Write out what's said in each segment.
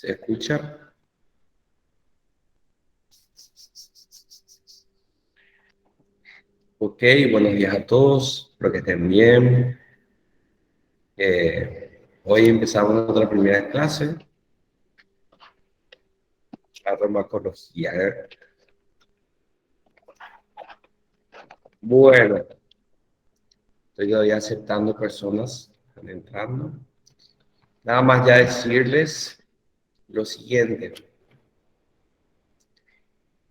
¿Se escucha? Ok, buenos días a todos, espero que estén bien. Hoy empezamos nuestra primera clase, la farmacología. Bueno, estoy hoy aceptando personas que están entrando. Nada más ya decirles lo siguiente.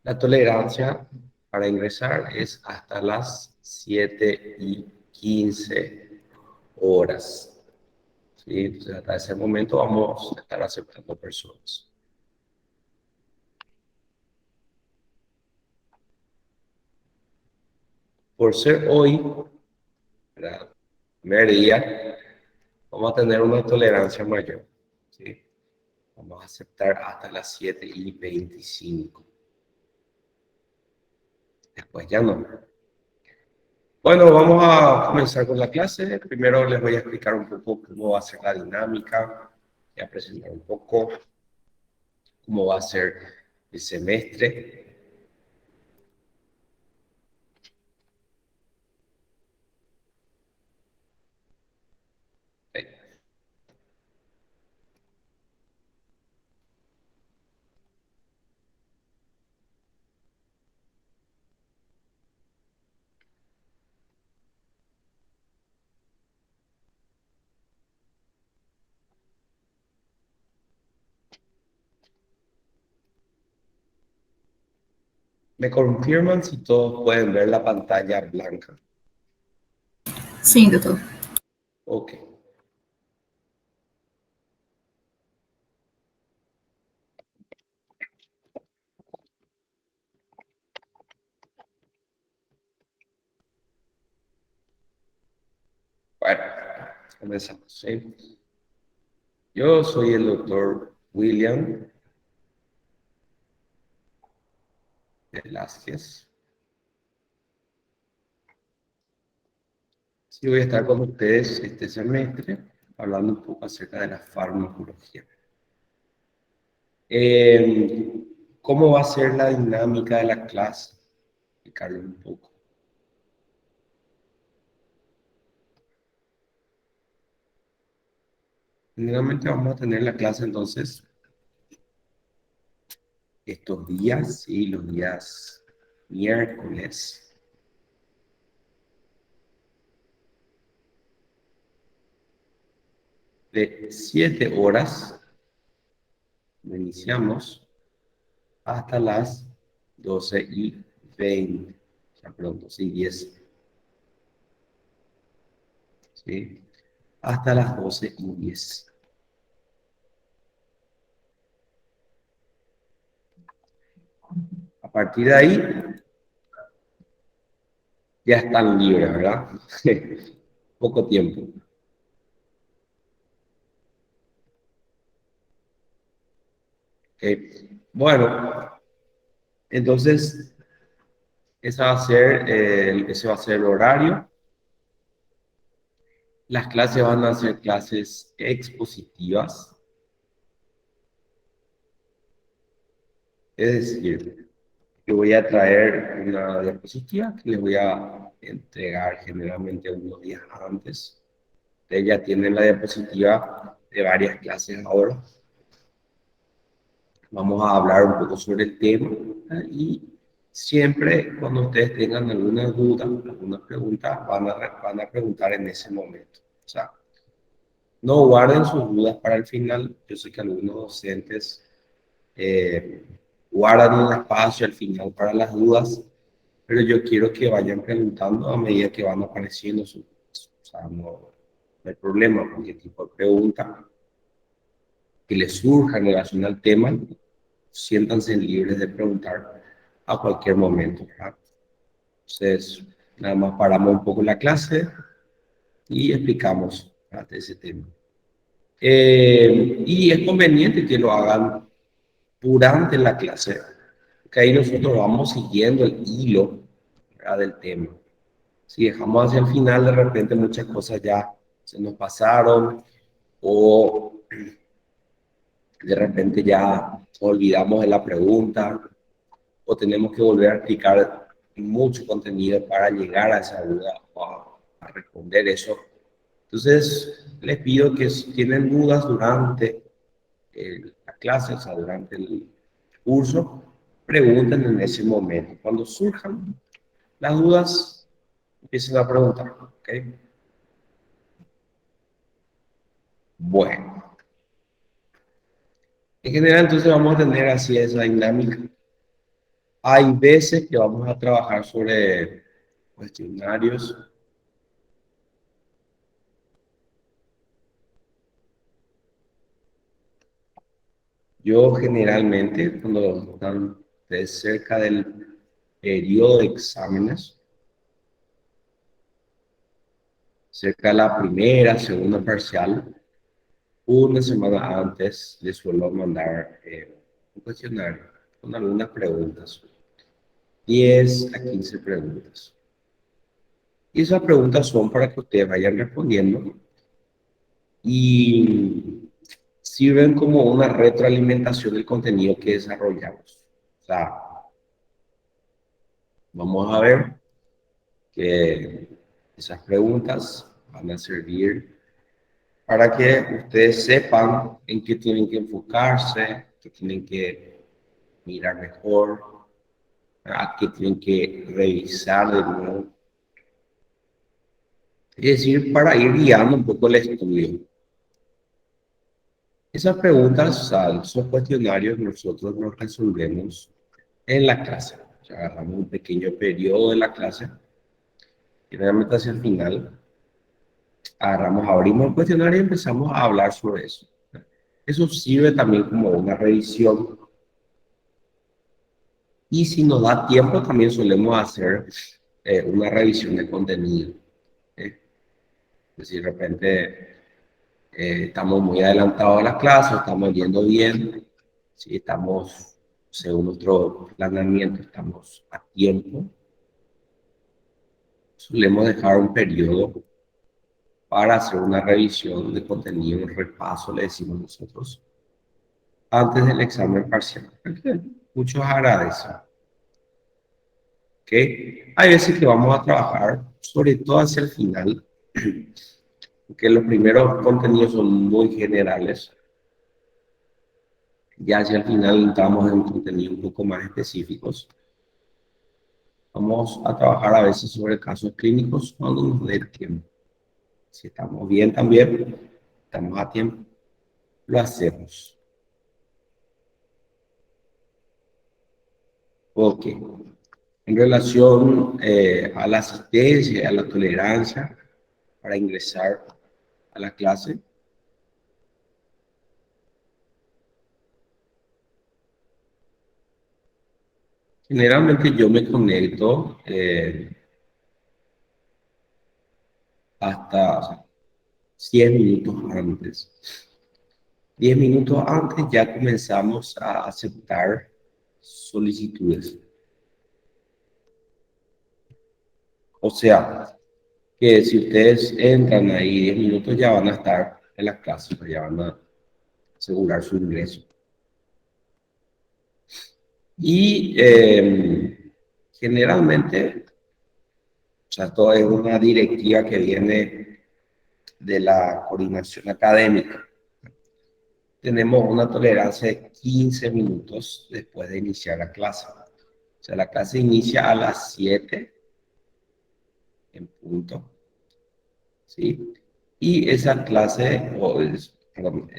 La tolerancia para ingresar es hasta las 7:15 horas. ¿Sí? Entonces, hasta ese momento vamos a estar aceptando personas. Por ser hoy, ¿verdad? Primer día, vamos a tener una tolerancia mayor. ¿Sí? Vamos a aceptar hasta las 7:25. Después ya no. Bueno, vamos a comenzar con la clase. Primero les voy a explicar un poco cómo va a ser la dinámica. Voy a presentar un poco cómo va a ser el semestre. ¿Me confirman si todos pueden ver la pantalla blanca? Sí, doctor. Ok. Bueno, comenzamos. ¿Sí? Yo soy el doctor William Velázquez. Sí, voy a estar con ustedes este semestre hablando un poco acerca de la farmacología. ¿Cómo va a ser la dinámica de la clase? Explicarlo un poco. Generalmente vamos a tener la clase entonces estos días, y los días miércoles, de 7 horas, iniciamos, hasta las 12:20, ya pronto, sí, 10, ¿sí? Hasta las 12:10. A partir de ahí, ya están libres, ¿verdad? Poco tiempo. Bueno, entonces, ese va a ser el horario. Las clases van a ser clases expositivas, es decir, yo voy a traer una diapositiva que les voy a entregar generalmente unos días antes. Ustedes ya tienen la diapositiva de varias clases ahora. Vamos a hablar un poco sobre el tema, ¿eh? Y siempre cuando ustedes tengan alguna duda, alguna pregunta, van a preguntar en ese momento. O sea, no guarden sus dudas para el final. Yo sé que algunos docentes eh, guardan un espacio al final para las dudas, pero yo quiero que vayan preguntando a medida que van apareciendo sus dudas. O sea, no hay problema, cualquier tipo de pregunta que les surja en relación al tema, siéntanse libres de preguntar a cualquier momento, ¿verdad? Entonces, nada más paramos un poco la clase y explicamos, ¿verdad?, de ese tema. Y es conveniente que lo hagan durante la clase, que ahí nosotros vamos siguiendo el hilo, ¿verdad?, del tema. Si dejamos hacia el final, de repente muchas cosas ya se nos pasaron o de repente ya olvidamos de la pregunta o tenemos que volver a explicar mucho contenido para llegar a esa duda o a responder eso. Entonces, les pido que si tienen dudas durante la clase, o sea, durante el curso, pregunten en ese momento. Cuando surjan las dudas, empiecen a preguntar, ¿ok? Bueno, en general entonces vamos a tener así esa dinámica. Hay veces que vamos a trabajar sobre cuestionarios. Yo generalmente, cuando están cerca del periodo de exámenes, cerca de la primera, segunda parcial, una semana antes les suelo mandar un cuestionario con algunas preguntas, 10 a 15 preguntas. Y esas preguntas son para que ustedes vayan respondiendo y sirven como una retroalimentación del contenido que desarrollamos. O sea, vamos a ver que esas preguntas van a servir para que ustedes sepan en qué tienen que enfocarse, qué tienen que mirar mejor, a qué tienen que revisar de nuevo. Es decir, para ir guiando un poco el estudio. Esas preguntas, o sea, esos cuestionarios, nosotros los resolvemos en la clase. O sea, agarramos un pequeño periodo de la clase, generalmente hacia el final, agarramos, abrimos el cuestionario y empezamos a hablar sobre eso. Eso sirve también como una revisión. Y si nos da tiempo, también solemos hacer una revisión de contenido. ¿Eh? Pues si de repente estamos muy adelantados a la clase, estamos yendo bien, si estamos, según nuestro planeamiento, estamos a tiempo, solemos dejar un periodo para hacer una revisión de contenido, un repaso, le decimos nosotros, antes del examen parcial. Muchos agradecen. ¿Ok? Hay veces que vamos a trabajar, sobre todo hacia el final, porque los primeros contenidos son muy generales. Ya hacia el final entramos en contenidos un poco más específicos. Vamos a trabajar a veces sobre casos clínicos cuando nos dé tiempo. Si estamos bien también, estamos a tiempo, lo hacemos. Ok. En relación a la asistencia, a la tolerancia para ingresar a la clase, generalmente yo me conecto hasta, o sea, 100 minutos antes. 10 minutos antes ya comenzamos a aceptar solicitudes. O sea, que si ustedes entran ahí 10 minutos ya van a estar en la clase, pues ya van a asegurar su ingreso. Y generalmente, o sea, esto es una directiva que viene de la coordinación académica. Tenemos una tolerancia de 15 minutos después de iniciar la clase. O sea, la clase inicia a las 7 en punto, ¿sí? Y esa clase, perdón,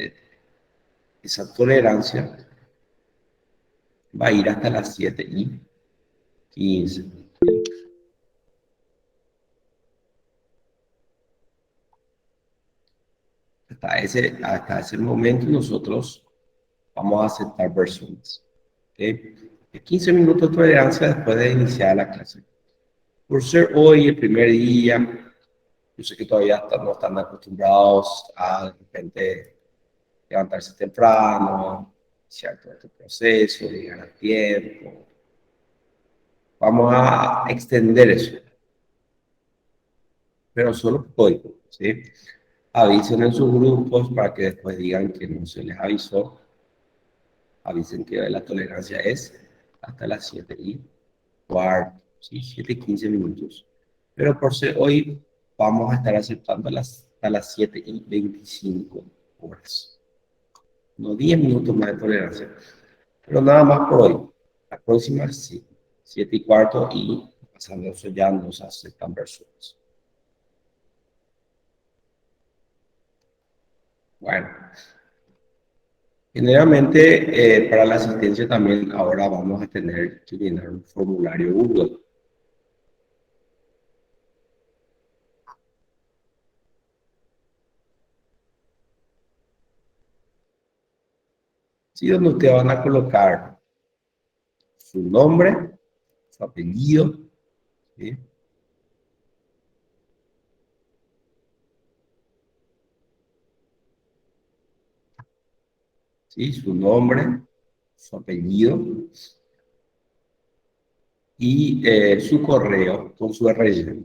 esa tolerancia va a ir hasta las 7:15. Hasta ese momento nosotros vamos a aceptar personas. ¿Okay? 15 minutos de tolerancia después de iniciar la clase. Por ser hoy el primer día, yo sé que todavía no están acostumbrados a de repente levantarse temprano, iniciar todo este proceso, llegar a tiempo. Vamos a extender eso, pero solo hoy, ¿sí? Avisen en sus grupos para que después digan que no se les avisó. avisen que la tolerancia es hasta las 7:15, ¿sí? 7:15 minutos. Pero por ser hoy vamos a estar aceptando hasta las 7:25. No 10 minutos más de tolerancia. Pero nada más por hoy. La próxima sí. 7:15 y pasando eso ya no se aceptan personas. Bueno. Generalmente, para la asistencia también ahora vamos a tener que llenar un formulario Google. Sí, donde ustedes van a colocar su nombre, su apellido, ¿sí? ¿Sí? Su nombre, su apellido y su correo con su RG.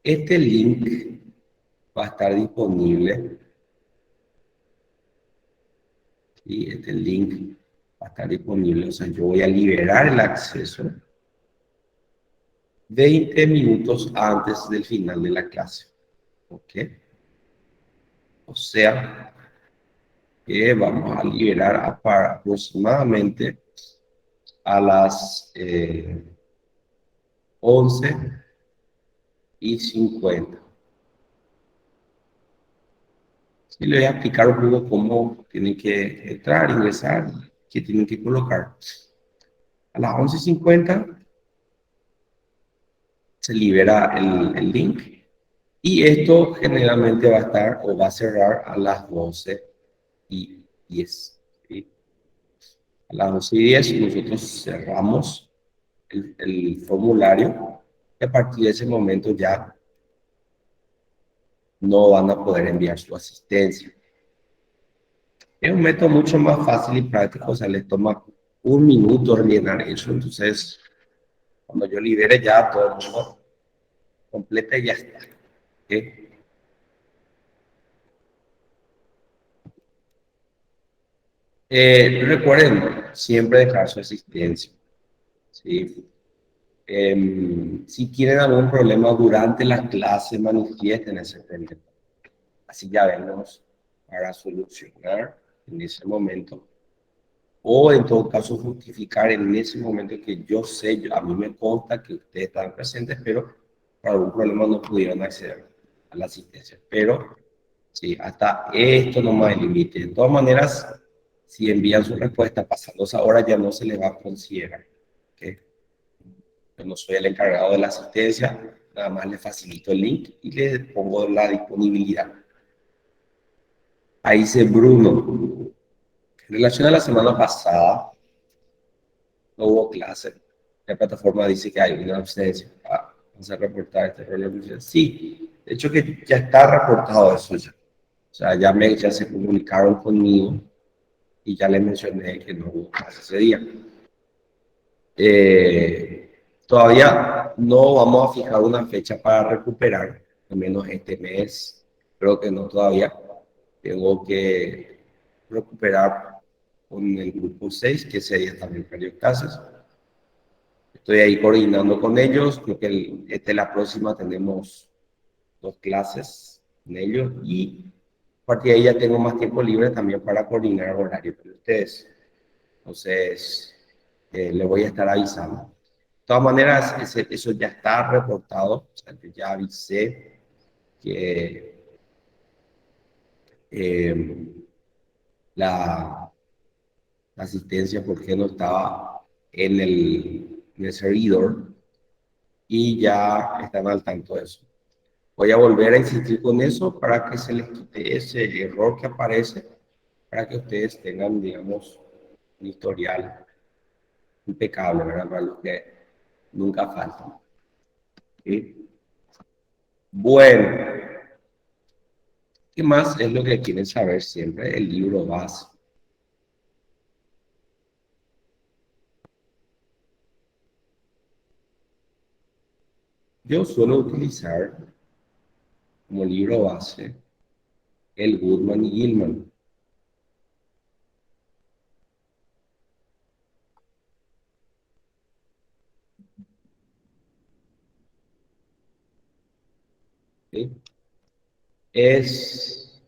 Este link va a estar disponible. ¿Sí? Este link va a estar disponible. O sea, yo voy a liberar el acceso 20 minutos antes del final de la clase. ¿Ok? O sea, que vamos a liberar aproximadamente a las 11:50. Y le voy a explicar un poco cómo tienen que entrar, ingresar, qué tienen que colocar. A las 11:50 se libera el link y esto generalmente va a estar o va a cerrar a las 12:10. ¿Sí? A las 11:10 nosotros cerramos el formulario y a partir de ese momento ya no van a poder enviar su asistencia. Es un método mucho más fácil y práctico, o sea, les toma 1 minuto rellenar eso, entonces cuando yo libere ya todo el mundo completa y ya está. ¿Okay? Recuerden siempre dejar su asistencia. ¿Sí? Si tienen algún problema durante la clase, manifiesten ese problema. Así ya vemos para solucionar en ese momento. O en todo caso justificar en ese momento que yo sé, a mí me consta que ustedes estaban presentes, pero por algún problema no pudieron acceder a la asistencia. Pero sí, hasta esto no más el límite. De todas maneras, si envían su respuesta pasando esa hora, ya no se les va a considerar. ¿Okay? Yo no soy el encargado de la asistencia, nada más le facilito el link y le pongo la disponibilidad. Ahí dice Bruno. En relación a la semana pasada, no hubo clase. La plataforma dice que hay una ausencia. Vamos a reportar este error. Sí, de hecho que ya está reportado eso ya. O sea, ya se comunicaron conmigo y ya les mencioné que no hubo clase ese día. Todavía no vamos a fijar una fecha para recuperar, al menos este mes. Creo que no todavía. Tengo que recuperar con el grupo 6, que ese día también perdió clases. Estoy ahí coordinando con ellos. Creo que la próxima tenemos 2 clases con ellos y a partir de ahí ya tengo más tiempo libre también para coordinar horario con ustedes. Entonces, les voy a estar avisando. De todas maneras, eso ya está reportado. O sea, yo ya avisé que la asistencia, porque no estaba en el servidor y ya están al tanto de eso. Voy a volver a insistir con eso para que se les quite ese error que aparece, para que ustedes tengan, digamos, un historial impecable, ¿verdad? Para los que nunca faltan. ¿Sí? Bueno, ¿qué más es lo que quieren saber siempre? El libro base. Yo suelo utilizar como libro base el Goodman y Gilman. Es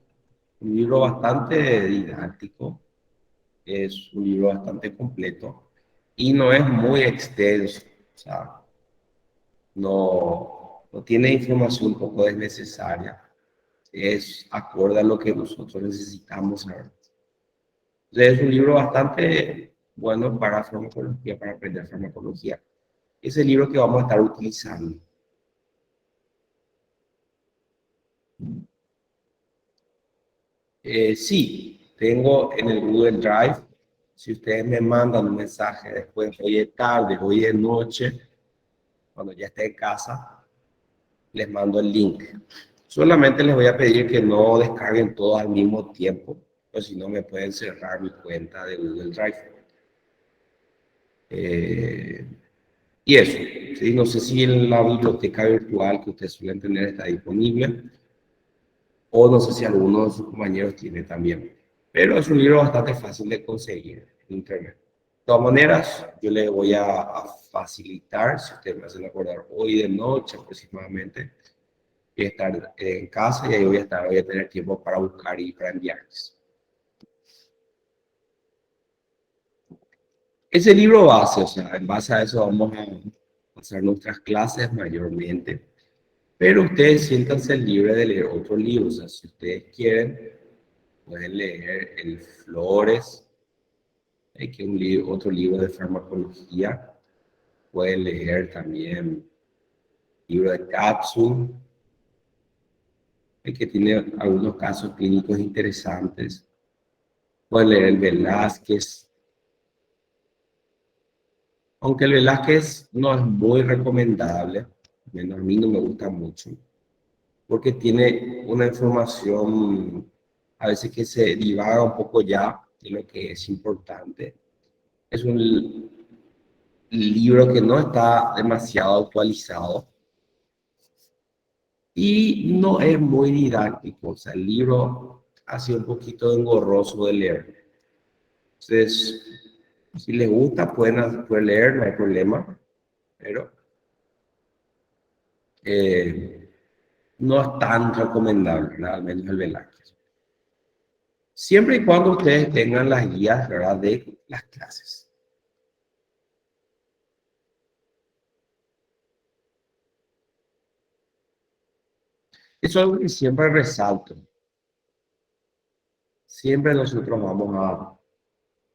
un libro bastante didáctico, es un libro bastante completo y no es muy extenso, o sea, no tiene información un poco desnecesaria, es acorde a lo que nosotros necesitamos saber. Entonces, es un libro bastante bueno para farmacología, para aprender farmacología. Es el libro que vamos a estar utilizando. Sí, tengo en el Google Drive. Si ustedes me mandan un mensaje después, hoy es tarde, hoy es noche, cuando ya esté en casa, les mando el link. Solamente les voy a pedir que no descarguen todo al mismo tiempo, pues si no me pueden cerrar mi cuenta de Google Drive. Y eso, ¿sí? No sé si en la biblioteca virtual que ustedes suelen tener está disponible, o no sé si alguno de sus compañeros tiene también. Pero es un libro bastante fácil de conseguir en internet. De todas maneras, yo les voy a facilitar, si ustedes me hacen acordar, hoy de noche aproximadamente, voy a estar en casa y ahí voy a tener tiempo para buscar y para enviarles. Ese libro base, o sea, en base a eso vamos a hacer nuestras clases mayormente. Pero ustedes siéntanse libres de leer otros libros. O sea, si ustedes quieren, pueden leer el Flores, que es otro libro de farmacología. Pueden leer también el libro de Katsu, que tiene algunos casos clínicos interesantes. Pueden leer el Velázquez. Aunque el Velázquez no es muy recomendable, menos a mí no me gusta mucho, porque tiene una información a veces que se divaga un poco ya de lo que es importante. Es un libro que no está demasiado actualizado y no es muy didáctico. O sea, el libro ha sido un poquito engorroso de leer. Entonces, si les gusta, pueden leer, no hay problema, pero no es tan recomendable, ¿verdad? Al menos el Velázquez. Siempre y cuando ustedes tengan las guías, ¿verdad?, de las clases. Eso es algo que siempre resalto. Siempre nosotros vamos a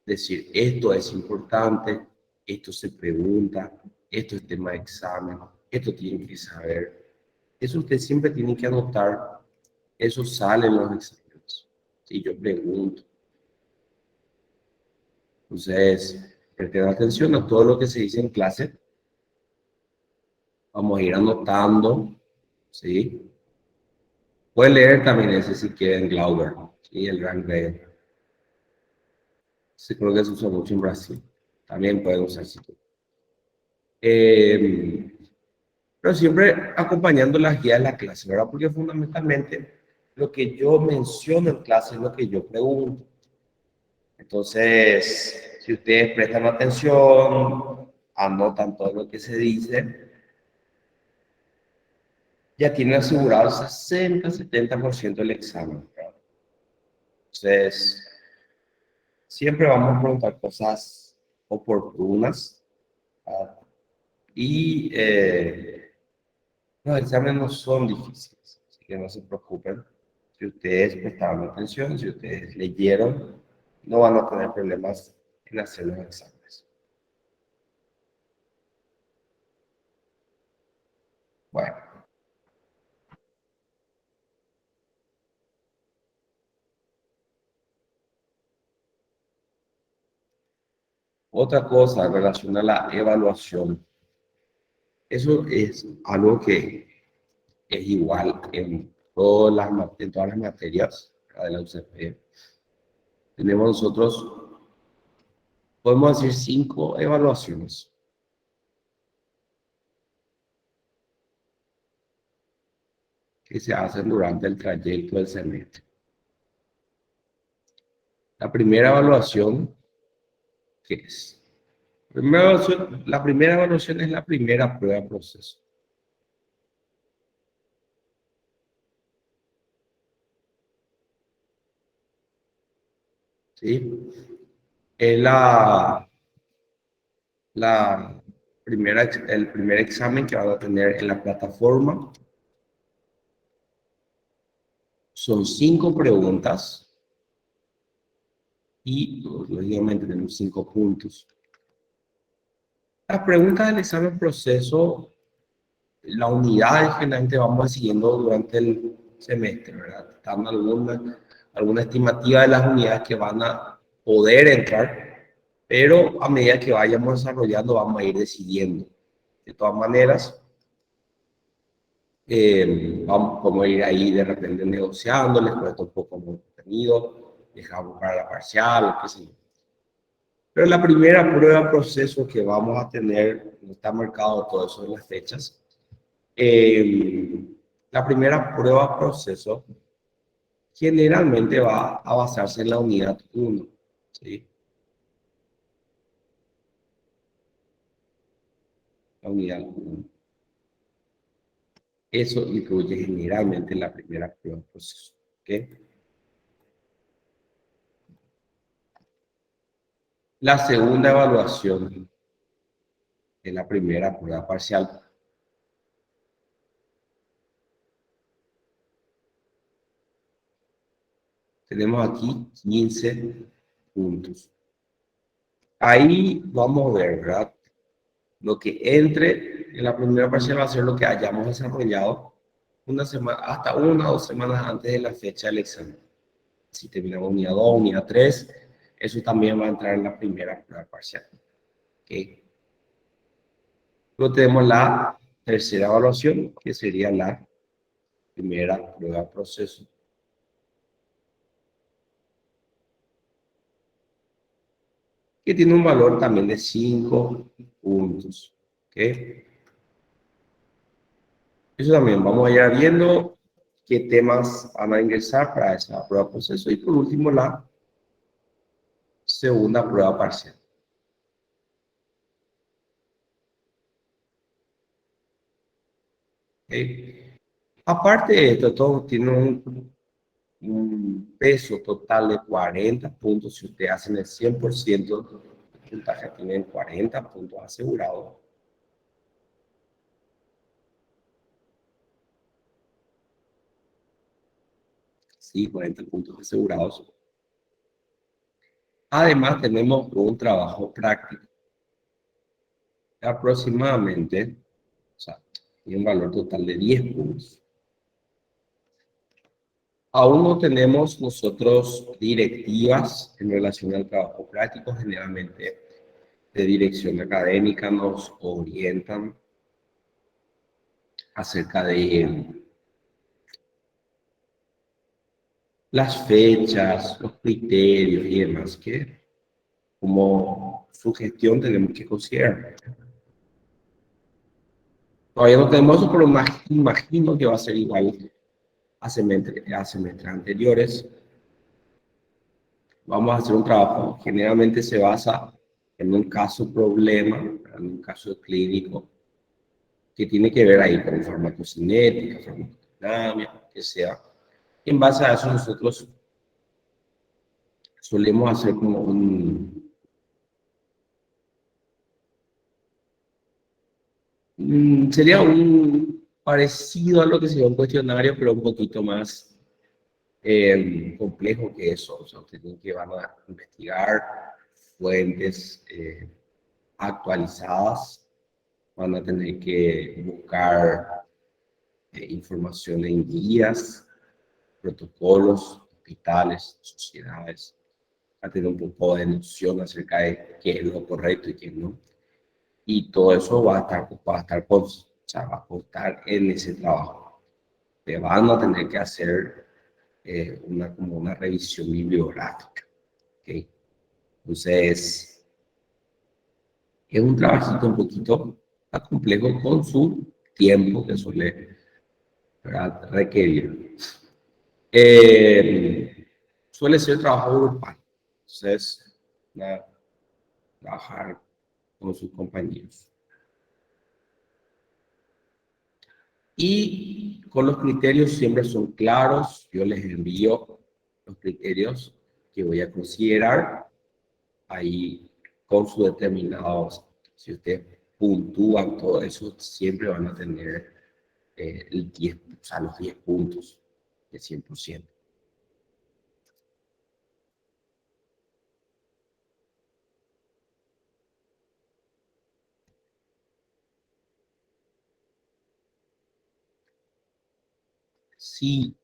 decir, esto es importante, esto se pregunta, esto es tema de examen, esto tienen que saber. Eso usted siempre tiene que anotar, eso sale en los exámenes. Si yo pregunto. Entonces, presten atención a todo lo que se dice en clase. Vamos a ir anotando, ¿sí? Pueden leer también ese si quieren, Glauber, ¿sí? El Rank Rail. Sí, creo que se usa mucho en Brasil. También pueden usar si quieren. Pero siempre acompañando las guías de la clase, ¿verdad? Porque fundamentalmente lo que yo menciono en clase es lo que yo pregunto. Entonces, si ustedes prestan atención, anotan todo lo que se dice, ya tienen asegurado el 60-70% del examen, ¿verdad? Entonces, siempre vamos a preguntar cosas oportunas, ¿verdad? Y los exámenes no son difíciles, así que no se preocupen. Si ustedes prestaron atención, si ustedes leyeron, no van a tener problemas en hacer los exámenes. Bueno, otra cosa en relación a la evaluación. Eso es algo que es igual en todas las materias de la UCP. Tenemos nosotros, podemos decir, 5 evaluaciones que se hacen durante el trayecto del semestre. La primera evaluación, ¿qué es? La primera evaluación es la primera prueba de proceso. ¿sí? Es la el primer examen que van a tener en la plataforma. Son 5 preguntas y, lógicamente, tenemos 5 puntos. Las preguntas del examen proceso, la unidad generalmente vamos siguiendo durante el semestre, ¿verdad? Dando alguna estimativa de las unidades que van a poder entrar, pero a medida que vayamos desarrollando vamos a ir decidiendo. De todas maneras, vamos a ir ahí de repente negociando, les cuento un poco más contenido, dejamos para la parcial, o qué sé yo. Pero la primera prueba proceso que vamos a tener, no está marcado todo eso en las fechas, la primera prueba proceso generalmente va a basarse en la unidad 1, ¿sí? La unidad 1. Eso incluye generalmente la primera prueba proceso, ¿ok? La segunda evaluación es la primera prueba parcial. Tenemos aquí 15 puntos. Ahí vamos a ver, ¿verdad? Lo que entre en la primera parcial va a ser lo que hayamos desarrollado una semana, hasta 1 o 2 semanas antes de la fecha del examen. Si terminamos unidad 2, unidad 3, eso también va a entrar en la primera prueba parcial. ¿Okay? Luego tenemos la tercera evaluación, que sería la primera prueba proceso. Que tiene un valor también de 5 puntos. ¿Okay? Eso también vamos a ir viendo qué temas van a ingresar para esa prueba proceso. Y por último, la segunda prueba parcial. ¿Okay? Aparte de esto, todo tiene un peso total de 40 puntos. Si ustedes hacen el 100% de puntaje, tienen 40 puntos asegurados. Sí, 40 puntos asegurados. Además, tenemos un trabajo práctico. Aproximadamente, o sea, tiene un valor total de 10 puntos. Aún no tenemos nosotros directivas en relación al trabajo práctico. Generalmente de dirección académica nos orientan acerca de las fechas, los criterios y demás que como su gestión tenemos que considerar. Todavía no tenemos eso, pero imagino que va a ser igual a semestres anteriores. Vamos a hacer un trabajo, generalmente se basa en un caso problema, en un caso clínico, que tiene que ver ahí con farmacocinética, farmacodinamia, que sea. En base a eso nosotros solemos hacer como sería un parecido a lo que sería un cuestionario, pero un poquito más complejo que eso. O sea, ustedes tienen que van a investigar fuentes actualizadas, van a tener que buscar información en guías, protocolos, hospitales, sociedades, a tener un poco de noción acerca de qué es lo correcto y qué no. Y todo eso va a estar o sea, va a constar en ese trabajo. Te van a tener que hacer como una revisión bibliográfica. ¿Okay? Entonces, es un trabajito un poquito más complejo con su tiempo que suele, ¿verdad?, requerir. Suele ser trabajo grupal. Entonces, trabajar con sus compañeros. Y con los criterios siempre son claros. Yo les envío los criterios que voy a considerar. Ahí con sus determinados, si ustedes puntúan todo eso, siempre van a tener el 10, o sea, los 10 puntos de 100%. Sí,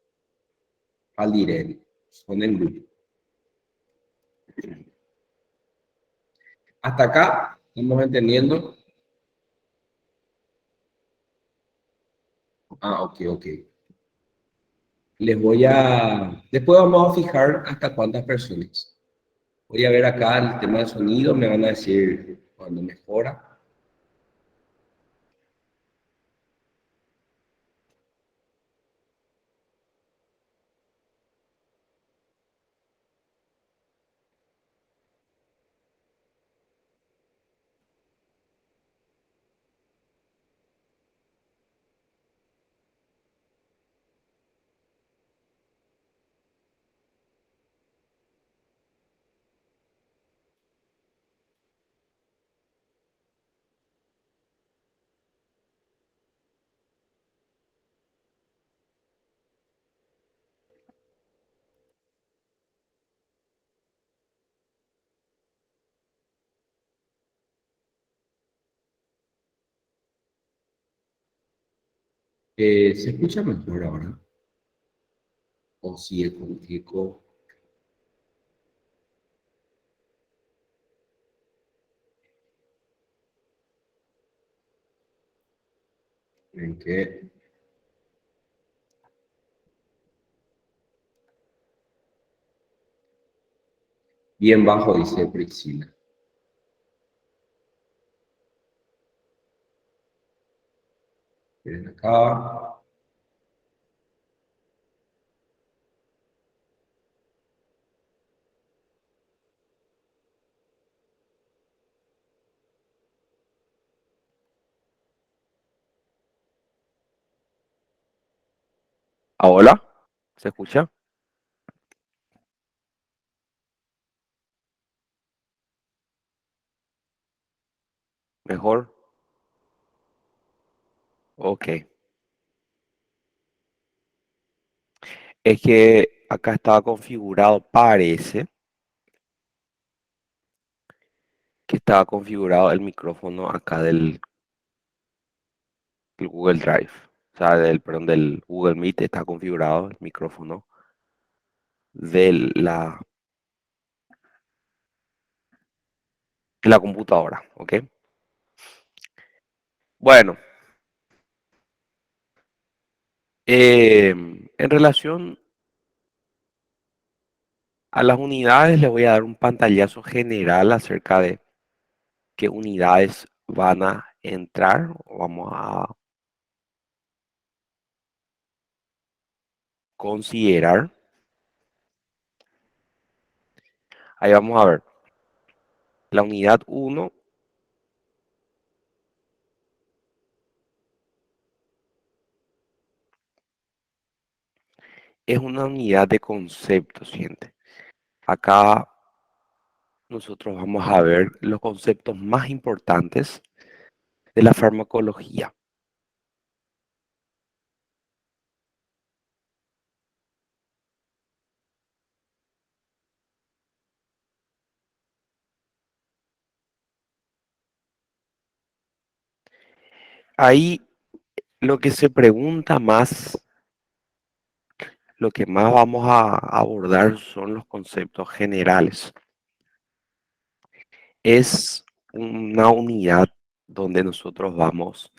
Aldirel, son el grupo. Hasta acá, ¿estamos entendiendo? Ah, ok, ok. Después vamos a fijar hasta cuántas personas. Voy a ver acá el tema de sonido, me van a decir cuando mejora. ¿Se escucha mejor ahora? ¿O sigue con eco? ¿En qué? Bien bajo, dice Priscila. Miren acá. ¿Ahora? ¿Se escucha? ¿Mejor? Ok. Es que acá estaba configurado, parece que estaba configurado el micrófono acá del Google Drive. O sea, perdón, del Google Meet está configurado el micrófono de la computadora, ¿ok? Bueno, en relación a las unidades, les voy a dar un pantallazo general acerca de qué unidades van a entrar. Vamos a considerar. Ahí vamos a ver. La unidad uno es una unidad de conceptos, gente. Acá nosotros vamos a ver los conceptos más importantes de la farmacología. Ahí lo que se pregunta más, lo que más vamos a abordar son los conceptos generales. Es una unidad donde nosotros vamos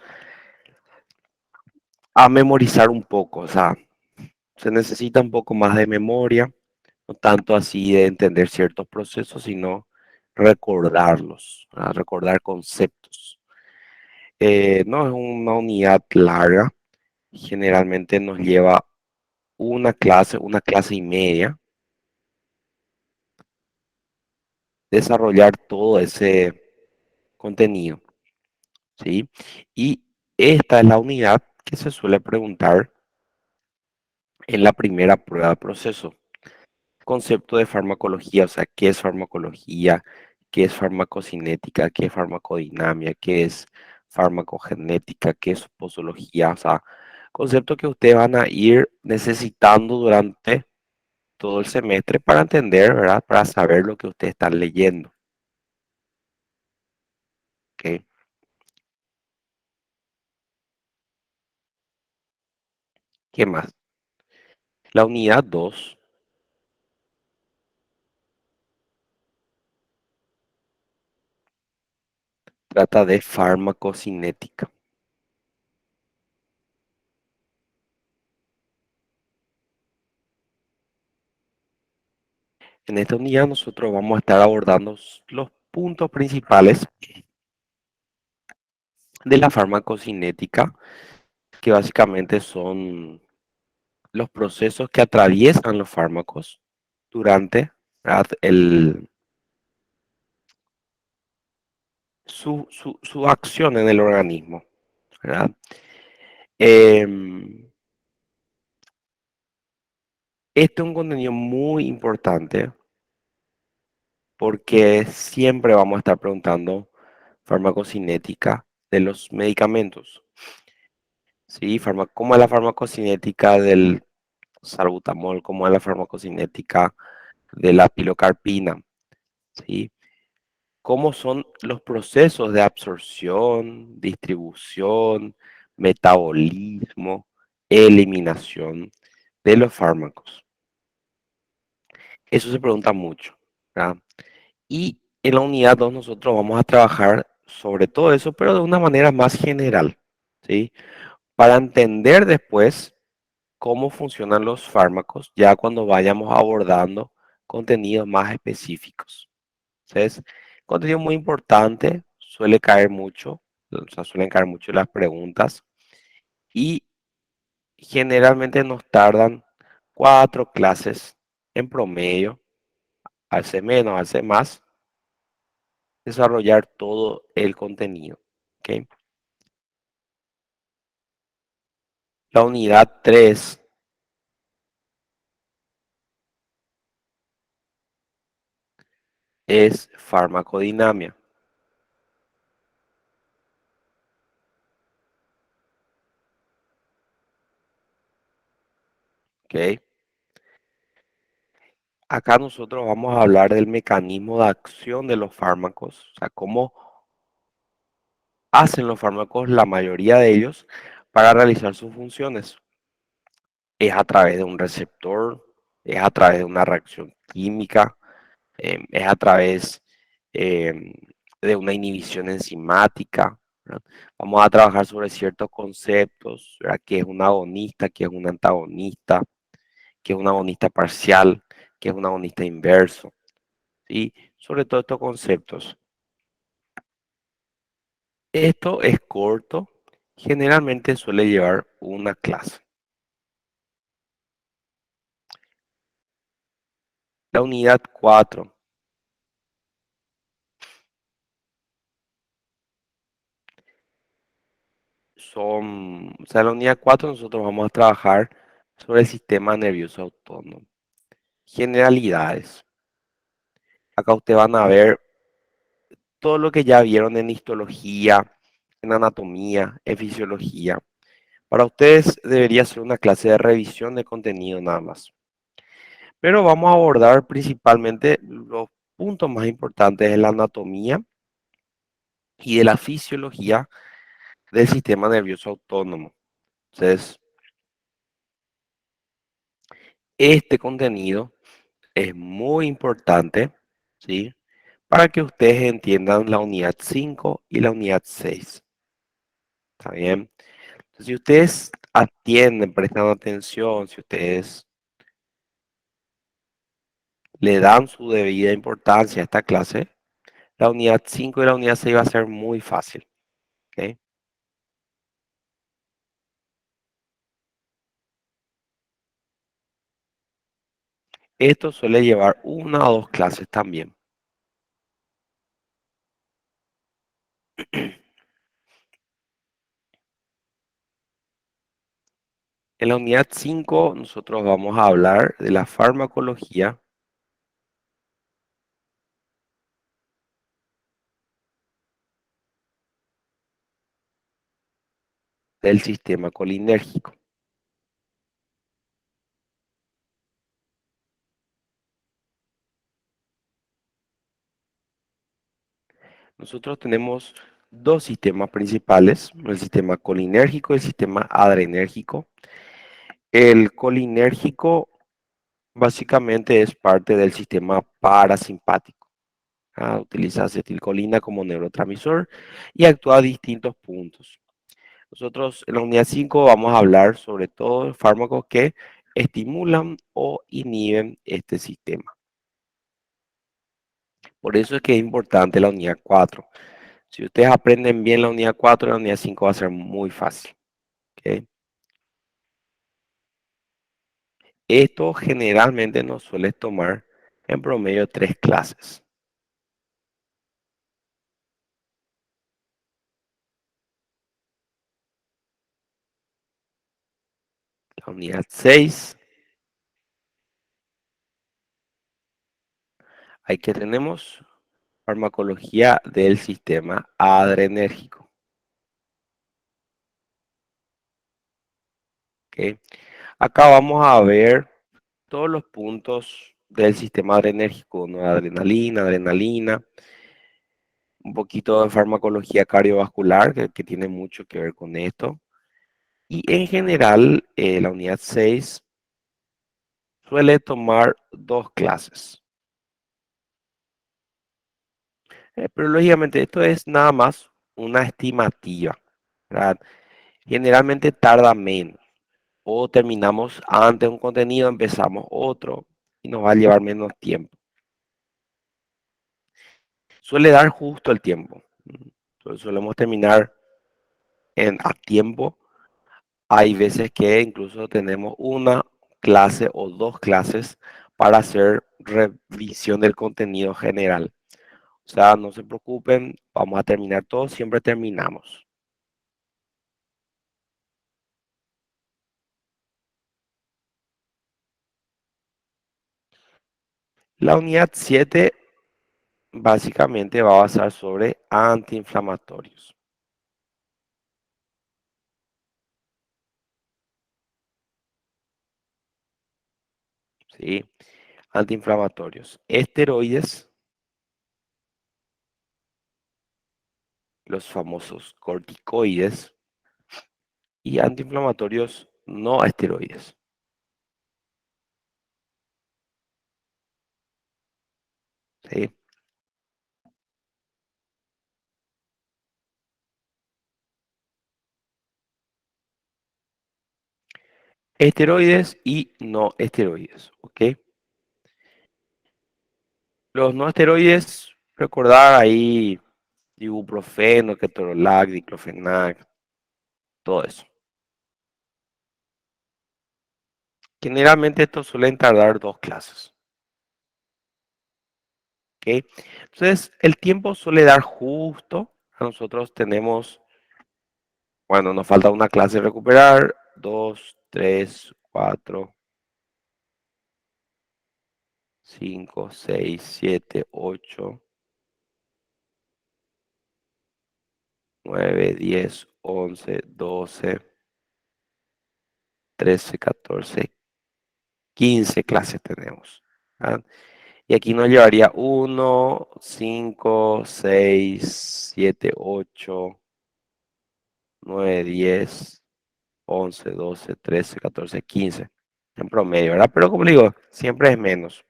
a memorizar un poco, o sea, se necesita un poco más de memoria, no tanto así de entender ciertos procesos, sino recordarlos, recordar conceptos. No es una unidad larga, generalmente nos lleva una clase y media, desarrollar todo ese contenido, ¿sí? Y esta es la unidad que se suele preguntar en la primera prueba de proceso. concepto de farmacología, o sea, qué es farmacología, qué es farmacocinética, qué es farmacodinamia, qué es farmacogenética, qué es posología, o sea, conceptos que ustedes van a ir necesitando durante todo el semestre para entender, ¿verdad? Para saber lo que ustedes están leyendo, ¿ok? ¿Qué más? La unidad 2 trata de farmacocinética. En esta unidad nosotros vamos a estar abordando los puntos principales de la farmacocinética, que básicamente son los procesos que atraviesan los fármacos durante, ¿verdad? Su acción en el organismo, ¿verdad? Em, este es un contenido muy importante porque siempre vamos a estar preguntando farmacocinética de los medicamentos. ¿Sí? ¿Cómo es la farmacocinética del salbutamol? ¿Cómo es la farmacocinética de la pilocarpina? ¿Sí? ¿Cómo son los procesos de absorción, distribución, metabolismo, eliminación de los fármacos? Eso se pregunta mucho, ¿verdad? Y en la unidad 2 nosotros vamos a trabajar sobre todo eso, pero de una manera más general, ¿sí? Para entender después cómo funcionan los fármacos ya cuando vayamos abordando contenidos más específicos. Entonces, contenido muy importante, suele caer mucho, o sea, suelen caer mucho las preguntas y generalmente nos tardan 4 clases en promedio, a veces menos, a veces más, desarrollar todo el contenido. ¿Ok? La unidad 3 es farmacodinamia. ¿Ok? Acá nosotros vamos a hablar del mecanismo de acción de los fármacos, o sea, cómo hacen los fármacos, la mayoría de ellos, para realizar sus funciones. Es a través de un receptor, es a través de una reacción química, es a través em, de una inhibición enzimática, ¿verdad? Vamos a trabajar sobre ciertos conceptos, ¿verdad? ¿Qué es un agonista? ¿Qué es un antagonista? ¿Qué es un agonista parcial? ¿Qué es un agonista inverso? ¿Sí? Sobre todo estos conceptos. Esto es corto, generalmente suele llevar una clase. La unidad 4 o sea, la unidad 4 nosotros vamos a trabajar sobre el sistema nervioso autónomo. Generalidades. Acá ustedes van a ver todo lo que ya vieron en histología, en anatomía, en fisiología. Para ustedes debería ser una clase de revisión de contenido nada más. Pero vamos a abordar principalmente los puntos más importantes de la anatomía y de la fisiología del sistema nervioso autónomo. Entonces, este contenido es muy importante, ¿sí? Para que ustedes entiendan la unidad 5 y la unidad 6. ¿Está bien? Entonces, si ustedes atienden, prestan atención, si ustedes le dan su debida importancia a esta clase, la unidad 5 y la unidad 6 va a ser muy fácil. ¿Ok? Esto suele llevar una o dos clases también. En la unidad 5 nosotros vamos a hablar de la farmacología del sistema colinérgico. Nosotros tenemos dos sistemas principales, el sistema colinérgico y el sistema adrenérgico. El colinérgico básicamente es parte del sistema parasimpático. Utiliza acetilcolina como neurotransmisor y actúa a distintos puntos. Nosotros en la unidad 5 vamos a hablar sobre todo de fármacos que estimulan o inhiben este sistema. Por eso es que es importante la unidad 4. Si ustedes aprenden bien la unidad 4, la unidad 5 va a ser muy fácil. ¿Ok? Esto generalmente nos suele tomar en promedio 3 clases. La unidad 6, ahí que tenemos farmacología del sistema adrenérgico. ¿Ok? Acá vamos a ver todos los puntos del sistema adrenérgico, ¿no? Adrenalina, un poquito de farmacología cardiovascular, que tiene mucho que ver con esto. Y en general, la unidad 6 suele tomar 2 clases. Pero lógicamente esto es nada más una estimativa, ¿verdad? Generalmente tarda menos. O terminamos antes un contenido, empezamos otro y nos va a llevar menos tiempo. Suele dar justo el tiempo. Entonces solemos terminar a tiempo. Hay veces que incluso tenemos una clase o 2 clases para hacer revisión del contenido general. O sea, no se preocupen, vamos a terminar todo, siempre terminamos. La unidad 7 básicamente va a basar sobre antiinflamatorios. ¿Sí? Antiinflamatorios. Esteroides, los famosos corticoides y antiinflamatorios no esteroides. ¿Sí? Esteroides y no esteroides. ¿Ok? Los no esteroides, recordar ahí ibuprofeno, ketorolac, diclofenac, todo eso. Generalmente estos suelen tardar 2 clases. ¿Ok? Entonces, el tiempo suele dar justo. Nosotros tenemos, bueno, nos falta una clase recuperar. 2, 3, 4, 5, 6, 7, 8, 9, 10, 11, 12, 13, 14, 15 clases tenemos. ¿Ah? Y aquí nos llevaría 1, 5, 6, 7, 8, 9, 10, 11, 12, 13, 14, 15 en promedio, ¿verdad? Pero como le digo, siempre es menos.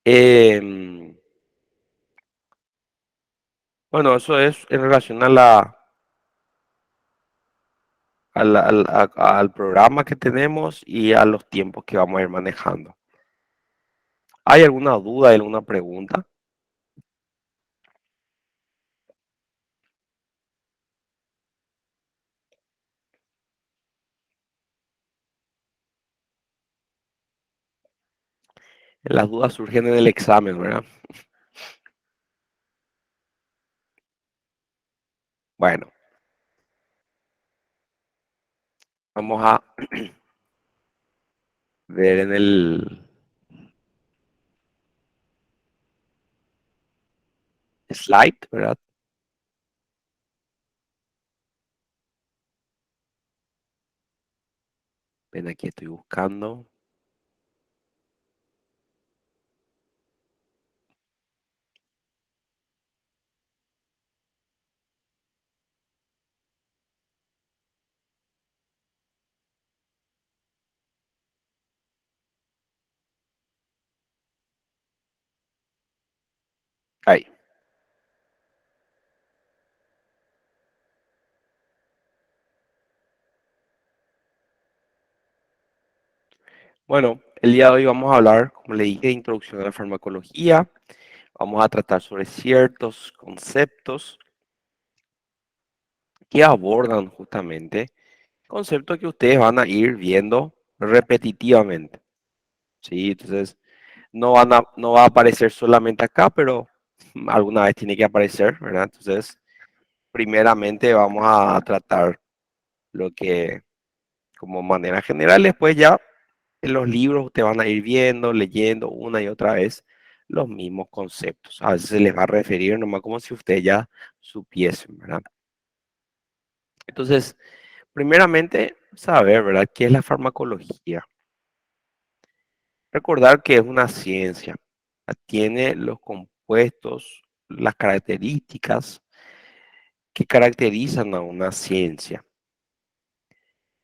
Em, bueno, eso es en relación a al programa que tenemos y a los tiempos que vamos a ir manejando. ¿Hay alguna duda, alguna pregunta? Las dudas surgen en el examen, ¿verdad? Bueno, vamos a ver en el slide, ¿verdad? Ven aquí, estoy buscando. Ahí. Bueno, el día de hoy vamos a hablar, como le dije, de introducción a la farmacología. Vamos a tratar sobre ciertos conceptos que abordan justamente conceptos que ustedes van a ir viendo repetitivamente. ¿Sí? Entonces, no va a aparecer solamente acá, pero alguna vez tiene que aparecer, ¿verdad? Entonces, primeramente vamos a tratar lo que como manera general, después ya en los libros te van a ir viendo, leyendo una y otra vez los mismos conceptos. A veces se les va a referir nomás como si ustedes ya supiesen, ¿verdad? Entonces, primeramente, saber, ¿verdad? ¿Qué es la farmacología? Recordar que es una ciencia. Tiene los compuestos, las características que caracterizan a una ciencia.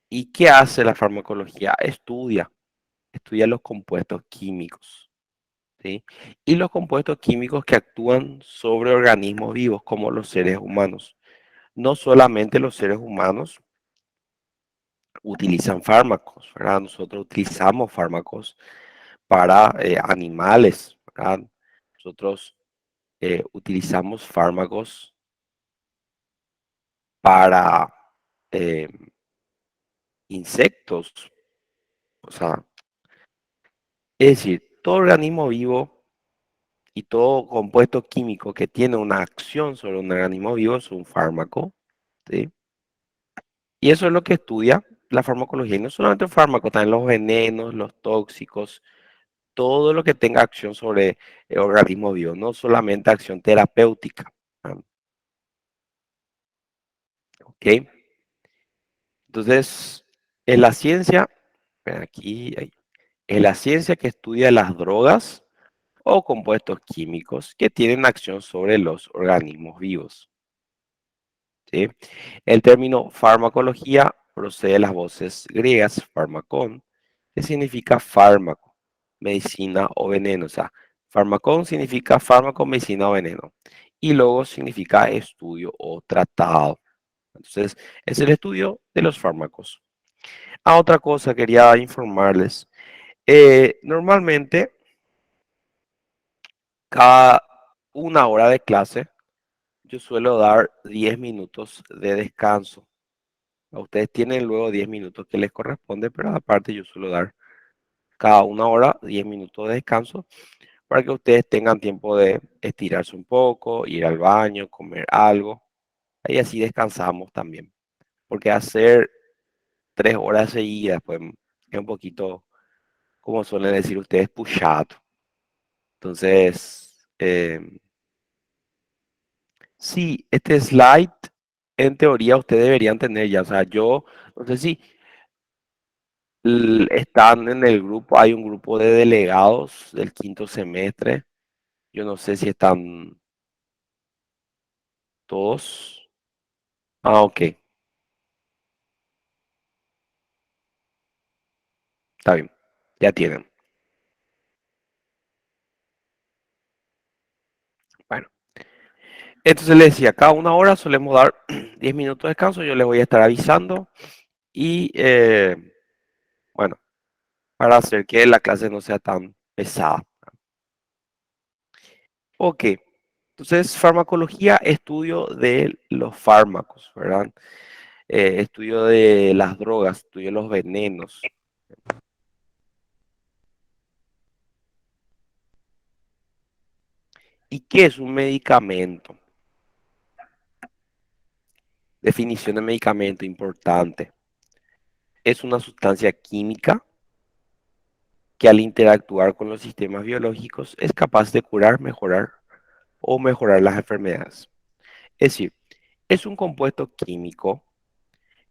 ¿Y qué hace la farmacología? Estudia los compuestos químicos, ¿sí? Y los compuestos químicos que actúan sobre organismos vivos como los seres humanos. No solamente los seres humanos utilizan fármacos, ¿verdad? Nosotros utilizamos fármacos para animales, ¿verdad? Nosotros utilizamos fármacos para eh, insectos, o sea, es decir, todo organismo vivo y todo compuesto químico que tiene una acción sobre un organismo vivo es un fármaco, ¿sí? Y eso es lo que estudia la farmacología. Y no solamente el fármaco, también los venenos, los tóxicos, todo lo que tenga acción sobre el organismo vivo, no solamente acción terapéutica. ¿Ah? ¿Ok? Entonces, en la ciencia, ven aquí, en la ciencia que estudia las drogas o compuestos químicos que tienen acción sobre los organismos vivos. ¿Sí? El término farmacología procede de las voces griegas farmacón, que significa fármaco, medicina o veneno. O sea, farmacón significa fármaco, medicina o veneno. Y luego significa estudio o tratado. Entonces, es el estudio de los fármacos. Otra cosa quería informarles. Normalmente, cada una hora de clase, yo suelo dar 10 minutos de descanso. A ustedes tienen luego 10 minutos que les corresponde, pero aparte yo suelo dar cada una hora 10 minutos de descanso para que ustedes tengan tiempo de estirarse un poco, ir al baño, comer algo, y así descansamos también. Porque hacer 3 horas seguidas, pues es un poquito, como suelen decir ustedes, pushado. Entonces, sí, este slide, en teoría, ustedes deberían tener ya. O sea, yo no sé si están en el grupo, hay un grupo de delegados del quinto semestre. Yo no sé si están todos. Ok, está bien, ya tienen. Bueno, entonces les decía, cada una hora solemos dar 10 minutos de descanso, yo les voy a estar avisando y bueno, para hacer que la clase no sea tan pesada. Ok, entonces farmacología, estudio de los fármacos, ¿verdad? Estudio de las drogas, estudio de los venenos. ¿Y qué es un medicamento? Definición de medicamento importante. Es una sustancia química que al interactuar con los sistemas biológicos es capaz de curar, mejorar o mejorar las enfermedades. Es decir, es un compuesto químico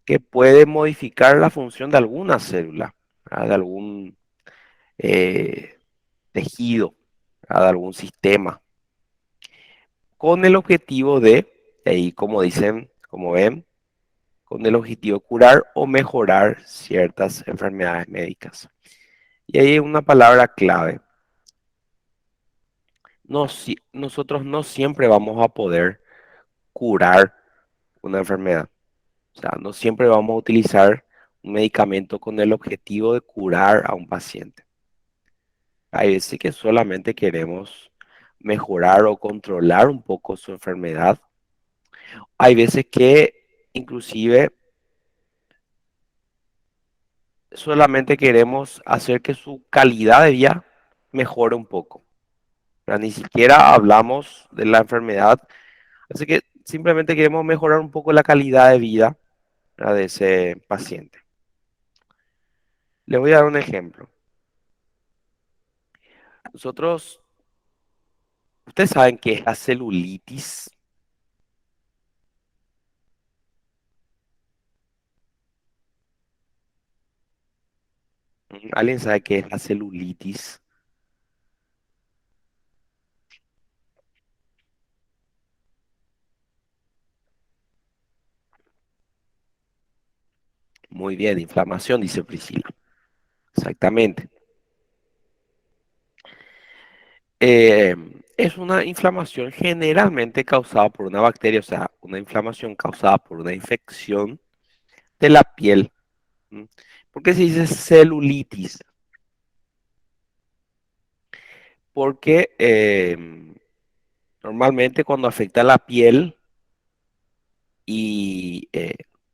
que puede modificar la función de alguna célula, ¿verdad? De algún tejido, ¿verdad? De algún sistema, con el objetivo de, ahí como dicen, como ven, con el objetivo de curar o mejorar ciertas enfermedades médicas. Y ahí hay una palabra clave. Nosotros no siempre vamos a poder curar una enfermedad. O sea, no siempre vamos a utilizar un medicamento con el objetivo de curar a un paciente. Hay veces que solamente queremos mejorar o controlar un poco su enfermedad. Hay veces que inclusive solamente queremos hacer que su calidad de vida mejore un poco. ¿Verdad? Ni siquiera hablamos de la enfermedad. Así que simplemente queremos mejorar un poco la calidad de vida, ¿verdad? De ese paciente. Le voy a dar un ejemplo. Nosotros, ustedes saben qué es la celulitis. ¿Alguien sabe qué es la celulitis? Muy bien, inflamación, dice Priscila. Exactamente. Eh, es una inflamación generalmente causada por una bacteria, o sea, una inflamación causada por una infección de la piel. ¿M? ¿Por qué se dice celulitis? Porque normalmente cuando afecta la piel y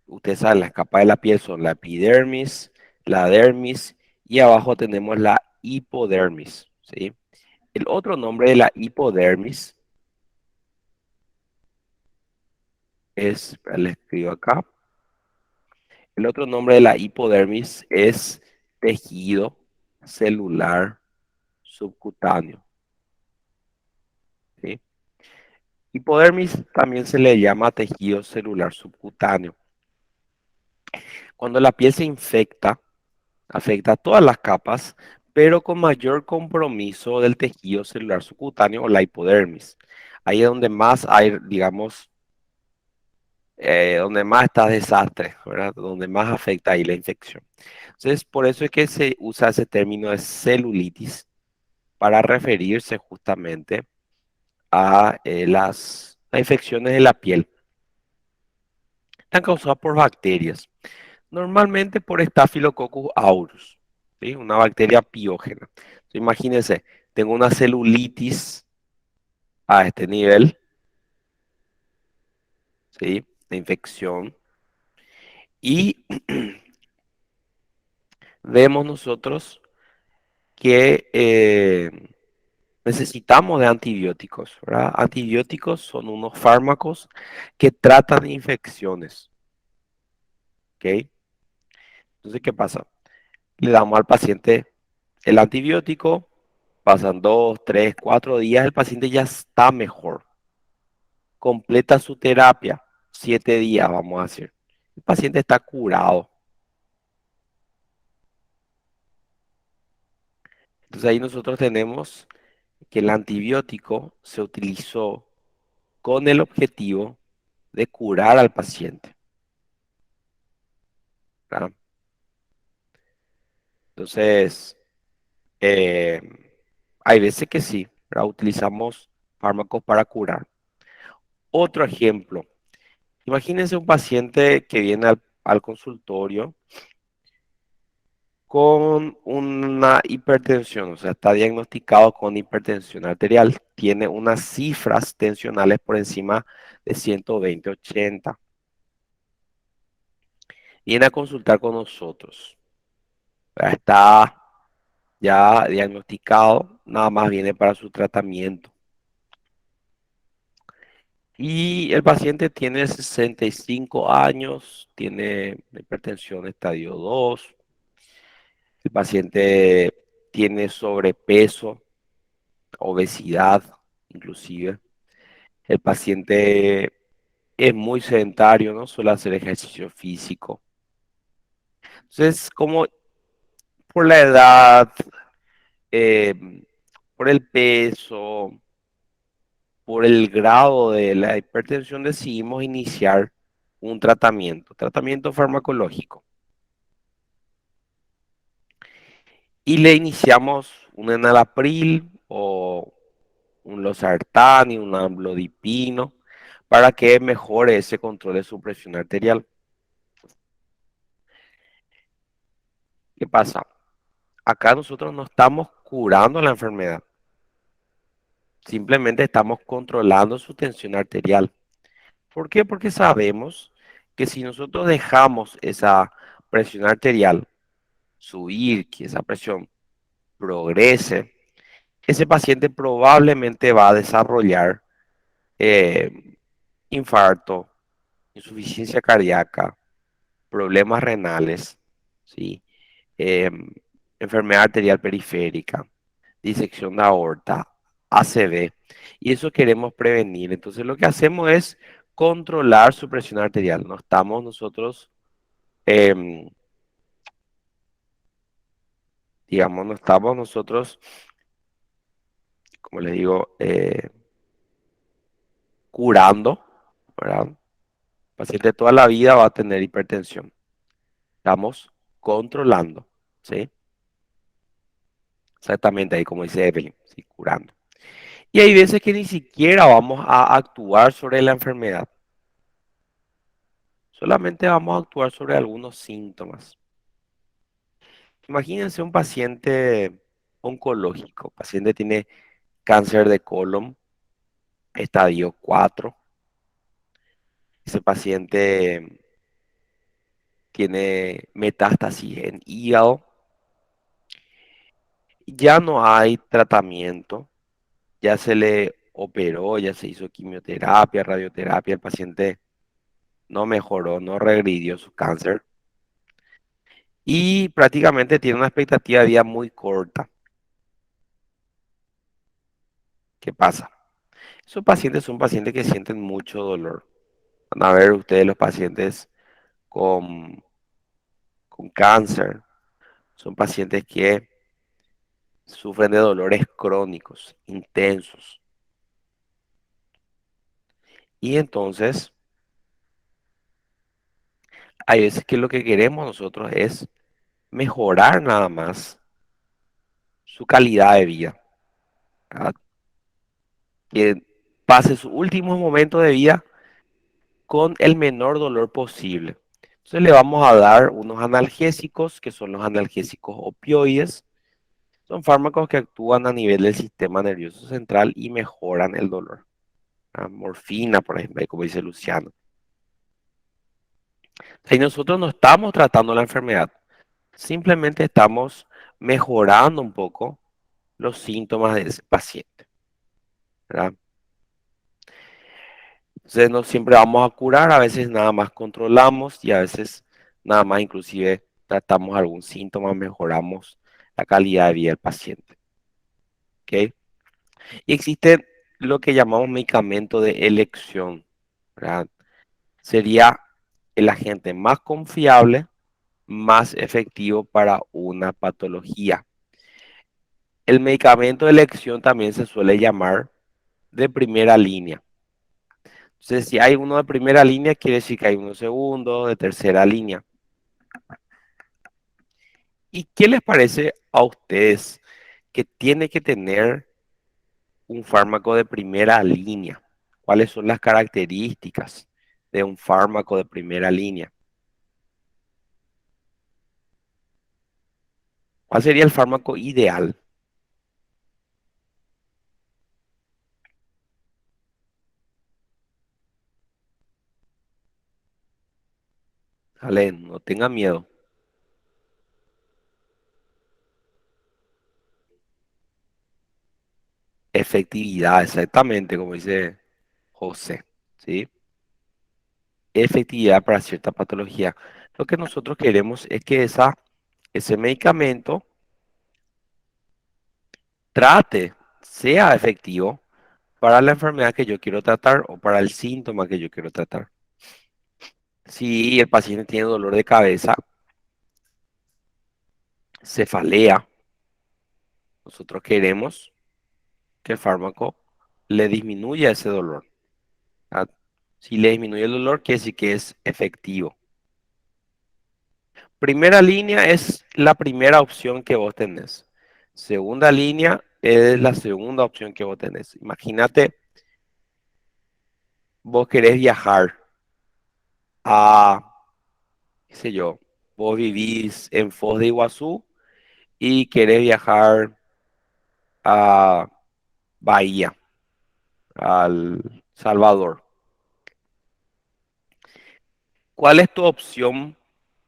ustedes saben, las capas de la piel son la epidermis, la dermis y abajo tenemos la hipodermis, ¿sí? El otro nombre de la hipodermis es, le escribo acá, el otro nombre de la hipodermis es tejido celular subcutáneo, ¿sí? Hipodermis también se le llama tejido celular subcutáneo. Cuando la piel se infecta, afecta a todas las capas, pero con mayor compromiso del tejido celular subcutáneo o la hipodermis. Ahí es donde más hay, digamos, donde más está desastre, ¿verdad? Donde más afecta ahí la infección. Entonces, por eso es que se usa ese término de celulitis para referirse justamente a las infecciones de la piel. Están causadas por bacterias, normalmente por Staphylococcus aureus, ¿sí? Una bacteria piógena. Entonces, imagínense, tengo una celulitis a este nivel, ¿sí? De infección. Y vemos nosotros que necesitamos de antibióticos, ¿verdad? Antibióticos son unos fármacos que tratan infecciones, ¿ok? Entonces, ¿qué pasa? Le damos al paciente el antibiótico, pasan 2, 3, 4 días, el paciente ya está mejor, completa su terapia, 7 días, vamos a decir. El paciente está curado. Entonces ahí nosotros tenemos que el antibiótico se utilizó con el objetivo de curar al paciente, ¿verdad? Entonces, eh, hay veces que sí, ¿verdad? Utilizamos fármacos para curar. Otro ejemplo, imagínense un paciente que viene al consultorio con una hipertensión, o sea, está diagnosticado con hipertensión arterial, tiene unas cifras tensionales por encima de 120/80. Viene a consultar con nosotros. Está ya diagnosticado, nada más viene para su tratamiento. Y el paciente tiene 65 años, tiene hipertensión estadio 2. El paciente tiene sobrepeso, obesidad, inclusive. El paciente es muy sedentario, no suele hacer ejercicio físico. Entonces, como por la edad, eh, por el peso, por el grado de la hipertensión, decidimos iniciar un tratamiento farmacológico. Y le iniciamos un enalapril o un losartán y un amlodipino para que mejore ese control de su presión arterial. ¿Qué pasa? Acá nosotros no estamos curando la enfermedad, simplemente estamos controlando su tensión arterial. ¿Por qué? Porque sabemos que si nosotros dejamos esa presión arterial subir, que esa presión progrese, ese paciente probablemente va a desarrollar infarto, insuficiencia cardíaca, problemas renales, ¿sí? Em, enfermedad arterial periférica, disección de aorta, ACV, y eso queremos prevenir. Entonces lo que hacemos es controlar su presión arterial. No estamos nosotros, em, digamos, no estamos nosotros, como les digo, curando, ¿verdad? El paciente toda la vida va a tener hipertensión. Estamos controlando, ¿sí? Exactamente ahí como dice Evelyn, ¿sí? Curando. Y hay veces que ni siquiera vamos a actuar sobre la enfermedad. Solamente vamos a actuar sobre algunos síntomas. Imagínense un paciente oncológico. El paciente tiene cáncer de colon, estadio 4. Ese paciente tiene metástasis en hígado. Ya no hay tratamiento. Ya se le operó, ya se hizo quimioterapia, radioterapia. El paciente no mejoró, no regredió su cáncer. Y prácticamente tiene una expectativa de vida muy corta. ¿Qué pasa? Esos pacientes son pacientes que sienten mucho dolor. Van a ver ustedes los pacientes con, con cáncer. Son pacientes que sufren de dolores crónicos, intensos. Y entonces, hay veces que lo que queremos nosotros es mejorar nada más su calidad de vida, ¿verdad? Que pase sus últimos momentos de vida con el menor dolor posible. Entonces le vamos a dar unos analgésicos, que son los analgésicos opioides. Son fármacos que actúan a nivel del sistema nervioso central y mejoran el dolor. La morfina, por ejemplo, como dice Luciano. Y nosotros no estamos tratando la enfermedad, simplemente estamos mejorando un poco los síntomas de ese paciente, ¿verdad? Entonces no siempre vamos a curar, a veces nada más controlamos y a veces nada más inclusive tratamos algún síntoma, mejoramos la calidad de vida del paciente. ¿Ok? Y existe lo que llamamos medicamento de elección, ¿verdad? Sería el agente más confiable, más efectivo para una patología. El medicamento de elección también se suele llamar de primera línea. Entonces, si hay uno de primera línea, quiere decir que hay uno segundo, de tercera línea. ¿Y qué les parece a ustedes que tiene que tener un fármaco de primera línea? ¿Cuáles son las características de un fármaco de primera línea? ¿Cuál sería el fármaco ideal? Dale, no tenga miedo. Efectividad, exactamente, como dice José, ¿sí? Efectividad para cierta patología. Lo que nosotros queremos es que ese medicamento trate, sea efectivo para la enfermedad que yo quiero tratar o para el síntoma que yo quiero tratar. Si el paciente tiene dolor de cabeza, cefalea, nosotros queremos que el fármaco le disminuya ese dolor. ¿Verdad? Si le disminuye el dolor, quiere decir que es efectivo. Primera línea es la primera opción que vos tenés. Segunda línea es la segunda opción que vos tenés. Imagínate, vos querés viajar a, qué sé yo, vos vivís en Foz de Iguazú y querés viajar a Bahía, al Salvador. ¿Cuál es tu opción,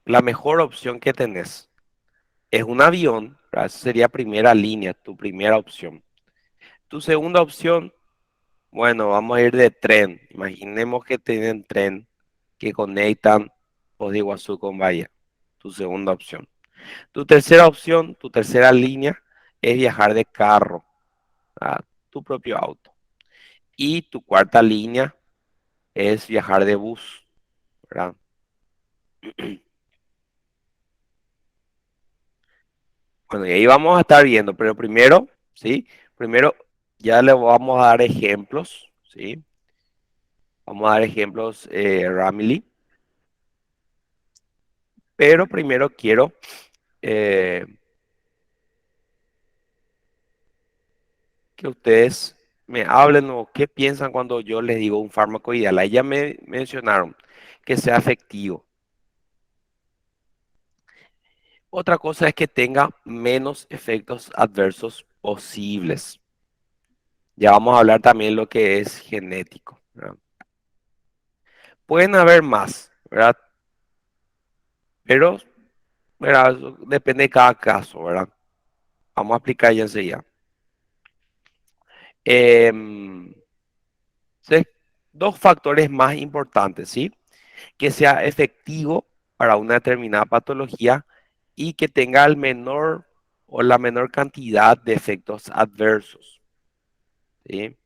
la mejor opción que tenés? Es un avión, ¿verdad? Esa sería primera línea, tu primera opción. Tu segunda opción, bueno, vamos a ir de tren. Imaginemos que tienen tren que conectan Foz de Iguazú con Bahía. Tu segunda opción. Tu tercera opción, tu tercera línea, es viajar de carro, a tu propio auto. Y tu cuarta línea es viajar de bus, ¿verdad? Bueno, y ahí vamos a estar viendo, pero primero, ¿sí? Primero ya le vamos a dar ejemplos, ¿sí? Vamos a dar ejemplos, Ramily, pero primero quiero eh, que ustedes me hablen o qué piensan cuando yo les digo un fármaco ideal. Ahí ya me mencionaron que sea efectivo. Otra cosa es que tenga menos efectos adversos posibles. Ya vamos a hablar también lo que es genético, ¿verdad? Pueden haber más, ¿verdad? Pero, ¿verdad? Eso depende de cada caso, ¿verdad? Vamos a explicar ya enseguida. Em, se- Dos factores más importantes, ¿sí? Que sea efectivo para una determinada patología y que tenga el menor o la menor cantidad de efectos adversos, ¿sí?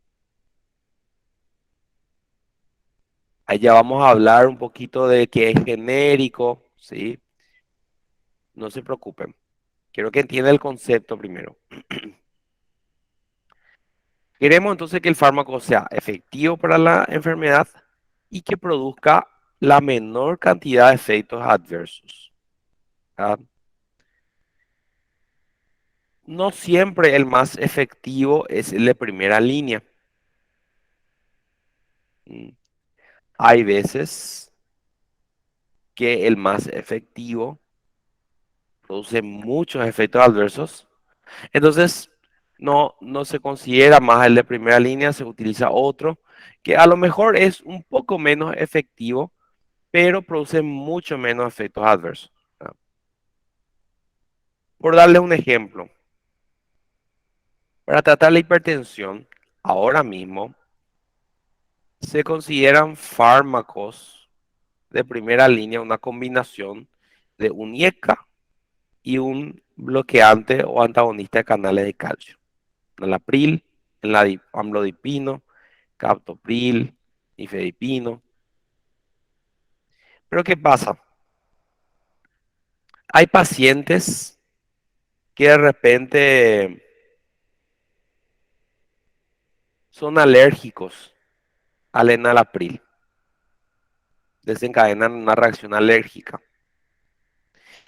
Ahí ya vamos a hablar un poquito de qué es genérico, ¿sí? No se preocupen. Quiero que entiendan el concepto primero. Queremos entonces que el fármaco sea efectivo para la enfermedad y que produzca la menor cantidad de efectos adversos, ¿verdad? No siempre el más efectivo es el de primera línea. Mm. Hay veces que el más efectivo produce muchos efectos adversos. Entonces, no se considera más el de primera línea, se utiliza otro que a lo mejor es un poco menos efectivo, pero produce mucho menos efectos adversos, ¿verdad? Por darle un ejemplo, para tratar la hipertensión, ahora mismo se consideran fármacos de primera línea una combinación de un IECA y un bloqueante o antagonista de canales de calcio. Enalapril, amlodipino, captopril, nifedipino. Pero ¿qué pasa? Hay pacientes que de repente son alérgicos al enalapril, desencadenan una reacción alérgica.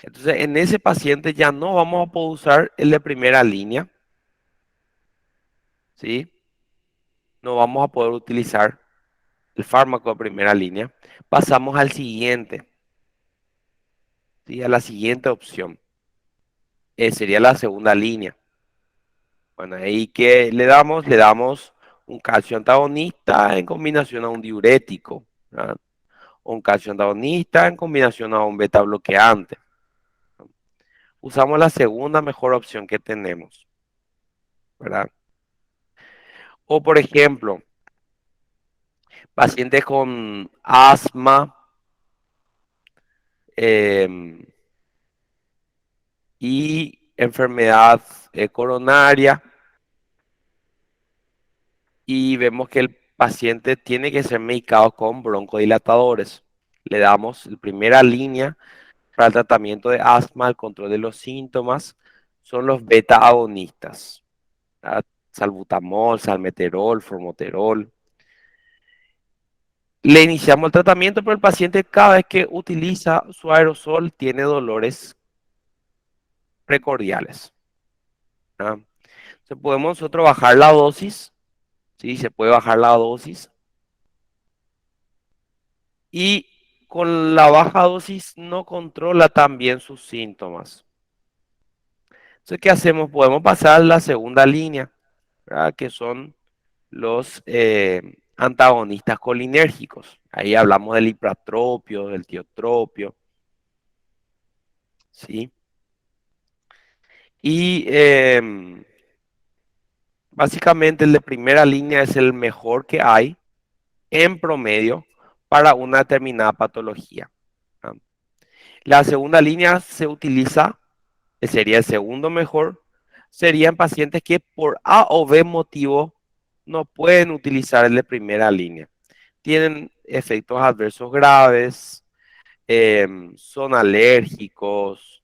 Entonces, en ese paciente ya no vamos a poder usar el de primera línea, ¿sí? No vamos a poder utilizar el fármaco de primera línea. Pasamos al siguiente, ¿sí? A la siguiente opción. Sería la segunda línea. Bueno, ahí que le damos, un calcio antagonista en combinación a un diurético, ¿verdad? Un calcio antagonista en combinación a un beta bloqueante. Usamos la segunda mejor opción que tenemos, ¿verdad? O por ejemplo, pacientes con asma em, y enfermedad coronaria, y vemos que el paciente tiene que ser medicado con broncodilatadores. Le damos la primera línea para el tratamiento de asma, el control de los síntomas, son los beta agonistas, ¿verdad? Salbutamol, salmeterol, formoterol. Le iniciamos el tratamiento, pero el paciente cada vez que utiliza su aerosol tiene dolores precordiales, ¿verdad? Entonces podemos nosotros bajar la dosis, ¿sí? Se puede bajar la dosis y con la baja dosis no controla también sus síntomas. Entonces, ¿qué hacemos? Podemos pasar a la segunda línea, ¿verdad? Que son los antagonistas colinérgicos. Ahí hablamos del ipratropio, del tiotropio, ¿sí? Y básicamente el de primera línea es el mejor que hay en promedio para una determinada patología, ¿verdad? La segunda línea se utiliza, que sería el segundo mejor, serían pacientes que por A o B motivo no pueden utilizar el de primera línea. Tienen efectos adversos graves, son alérgicos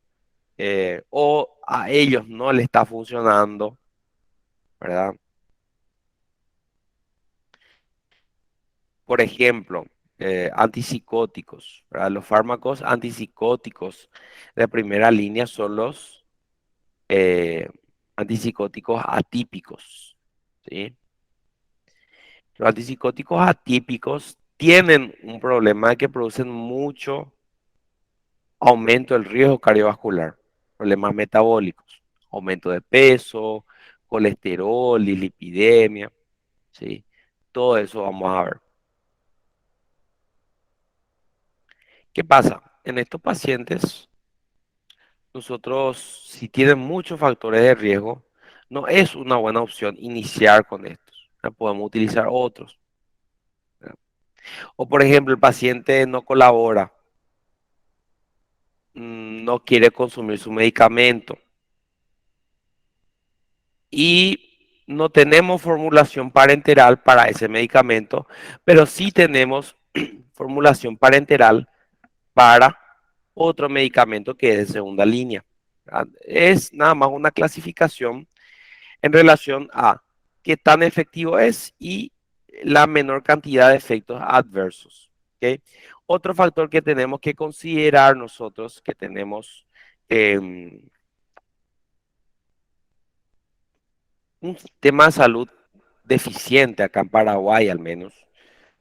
o a ellos no le está funcionando, ¿verdad? Por ejemplo, antipsicóticos, ¿verdad? Los fármacos antipsicóticos de primera línea son los eh, antipsicóticos atípicos, ¿sí? Los antipsicóticos atípicos tienen un problema de que producen mucho aumento del riesgo cardiovascular, problemas metabólicos, aumento de peso, colesterol, dislipidemia, ¿sí? Todo eso vamos a ver. ¿Qué pasa? En estos pacientes, nosotros, si tienen muchos factores de riesgo, no es una buena opción iniciar con estos. Podemos utilizar otros, ¿verdad? O por ejemplo, el paciente no colabora, no quiere consumir su medicamento y no tenemos formulación parenteral para ese medicamento, pero sí tenemos formulación parenteral para otro medicamento que es de segunda línea, ¿verdad? Es nada más una clasificación en relación a qué tan efectivo es y la menor cantidad de efectos adversos, ¿ok? Otro factor que tenemos que considerar nosotros, que tenemos eh, un sistema de salud deficiente acá en Paraguay al menos,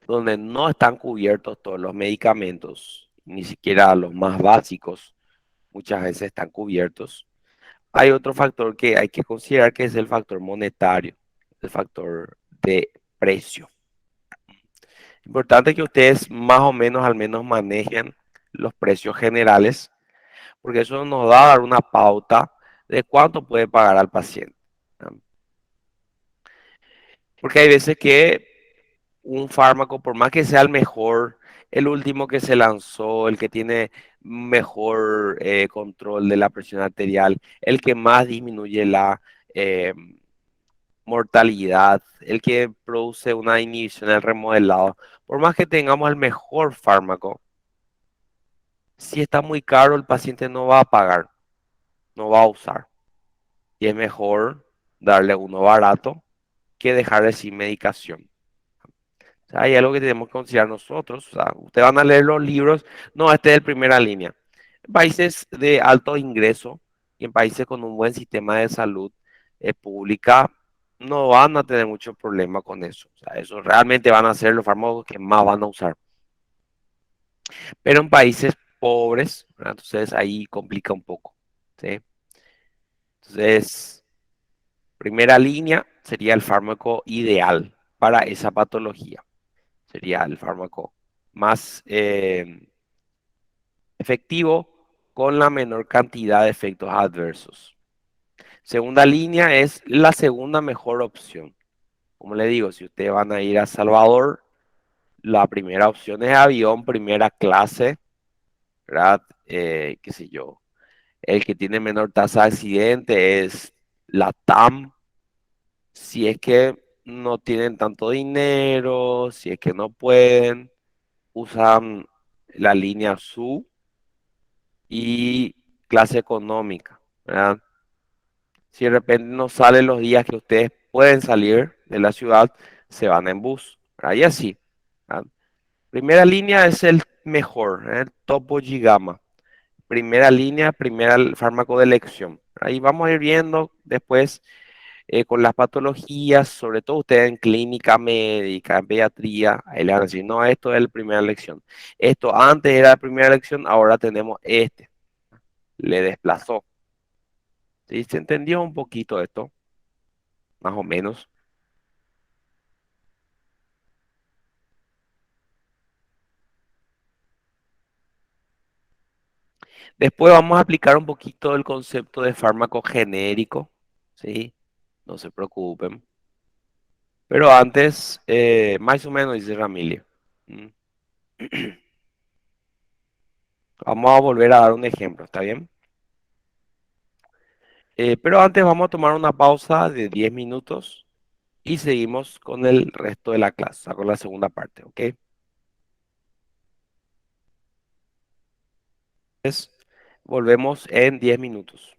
donde no están cubiertos todos los medicamentos, ni siquiera los más básicos, muchas veces están cubiertos. Hay otro factor que hay que considerar que es el factor monetario, el factor de precio. Importante que ustedes más o menos al menos manejen los precios generales, porque eso nos va a dar una pauta de cuánto puede pagar al paciente, ¿no? Porque hay veces que un fármaco, por más que sea el mejor, el último que se lanzó, el que tiene mejor control de la presión arterial, el que más disminuye la eh, mortalidad, el que produce una inhibición del remodelado, por más que tengamos el mejor fármaco, si está muy caro, el paciente no va a pagar, no va a usar. Y es mejor darle uno barato que dejarle sin medicación. O sea, hay algo que tenemos que considerar nosotros. O sea, ustedes van a leer los libros. No, este es de primera línea. En países de alto ingreso y en países con un buen sistema de salud pública, no van a tener mucho problema con eso. O sea, eso realmente van a ser los fármacos que más van a usar. Pero en países pobres, ¿verdad? Entonces ahí complica un poco, ¿sí? Entonces, primera línea sería el fármaco ideal para esa patología. Sería el fármaco más efectivo con la menor cantidad de efectos adversos. Segunda línea es la segunda mejor opción. Como le digo, si ustedes van a ir a Salvador, la primera opción es avión, primera clase, ¿verdad? Qué sé yo. El que tiene menor tasa de accidente es la TAM. Si es que no tienen tanto dinero, si es que no pueden, usan la línea SU y clase económica, ¿verdad? Si de repente no salen los días que ustedes pueden salir de la ciudad, se van en bus, ¿verdad? Y así, ¿verdad? Primera línea es el mejor, el topo gama. Primera línea, fármaco de elección. Ahí vamos a ir viendo después con las patologías, sobre todo ustedes en clínica médica, en pediatría, ahí le van a decir, no, esto es la primera elección. Esto antes era la primera elección, ahora tenemos este. Le desplazó. ¿Sí? ¿Se entendió un poquito esto? Más o menos. Después vamos a aplicar un poquito el concepto de fármaco genérico, ¿sí? No se preocupen. Pero antes, más o menos dice Ramilio. Mm. Vamos a volver a dar un ejemplo, ¿está bien? Pero antes vamos a tomar una pausa de 10 minutos y seguimos con el resto de la clase, o sea, con la segunda parte, ¿ok? Entonces, volvemos en 10 minutos.